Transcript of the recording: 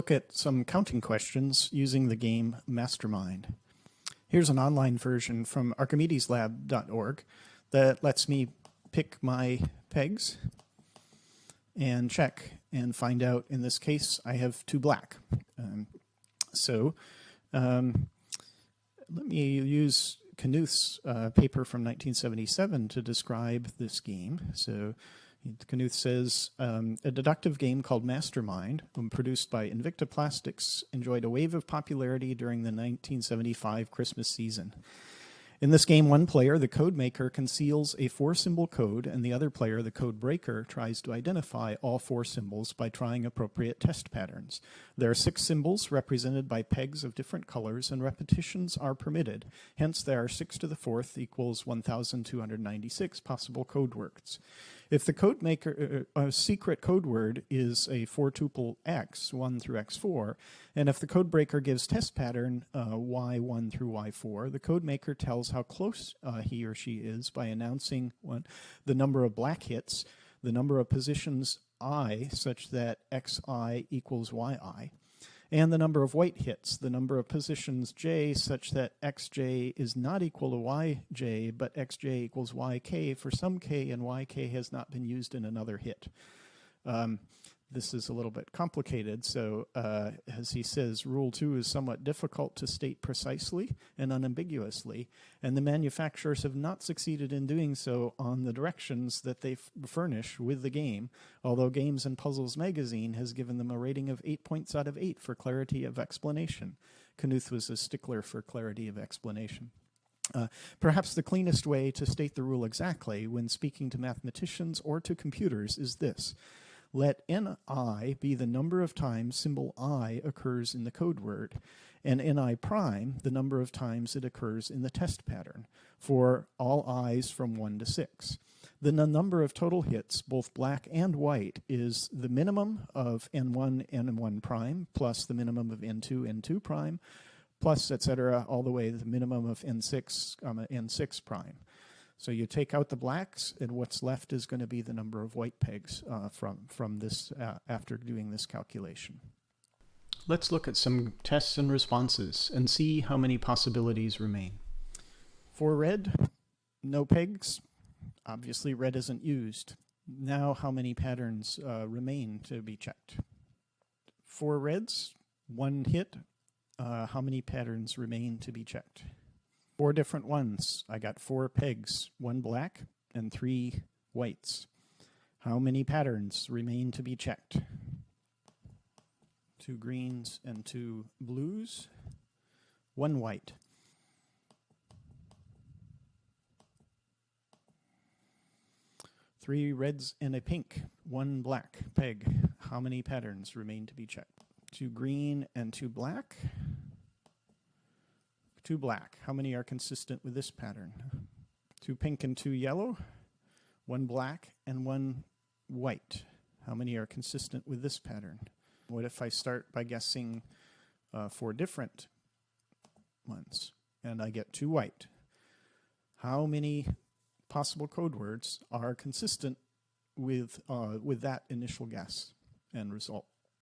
look at some counting questions using the game Mastermind. Here's an online version from archimedeslab.org that lets me pick my pegs and check and find out. In this case, I have 2 black. Let me use Knuth's paper from 1977 to describe this game. So Knuth says, a deductive game called Mastermind, produced by Invicta Plastics, enjoyed a wave of popularity during the 1975 Christmas season. In this game, one player, the code maker, conceals a 4-symbol code, and the other player, the code breaker, tries to identify all 4 symbols by trying appropriate test patterns. There are 6 symbols represented by pegs of different colors, and repetitions are permitted. Hence, there are 6 to the 4th equals 1,296 possible code words. If the code maker, secret code word is a 4-tuple x, 1 through x4, and if the code breaker gives test pattern y1 through y4, the code maker tells how close he or she is by announcing the number of black hits, the number of positions I such that xi equals yi, and the number of white hits, the number of positions j such that xj is not equal to yj, but xj equals yk for some k, and yk has not been used in another hit. This is a little bit complicated, so as he says, Rule 2 is somewhat difficult to state precisely and unambiguously, and the manufacturers have not succeeded in doing so on the directions that they furnish with the game, although Games and Puzzles magazine has given them a rating of 8 points out of 8 for clarity of explanation. Knuth was a stickler for clarity of explanation. Perhaps the cleanest way to state the rule exactly when speaking to mathematicians or to computers is this. Let ni be the number of times symbol I occurs in the code word, and ni prime the number of times it occurs in the test pattern for all i's from 1 to 6. Then the number of total hits, both black and white, is the minimum of n1, n1 prime, plus the minimum of n2, n2 prime, plus, etc., all the way to the minimum of n6, n6 prime. So you take out the blacks, and what's left is going to be the number of white pegs from this after doing this calculation. Let's look at some tests and responses and see how many possibilities remain. For red, no pegs. Obviously, red isn't used. Now, how many patterns remain to be checked? For reds, 1 hit. How many patterns remain to be checked? 4 different ones. I got 4 pegs, 1 black and 3 whites. How many patterns remain to be checked? 2 greens and 2 blues, 1 white. Three reds and a pink, 1 black peg. How many patterns remain to be checked? 2 green and 2 black. 2 black. How many are consistent with this pattern? 2 pink and 2 yellow. 1 black and 1 white. How many are consistent with this pattern? What if I start by guessing 4 different ones and I get 2 white? How many possible code words are consistent with that initial guess and result?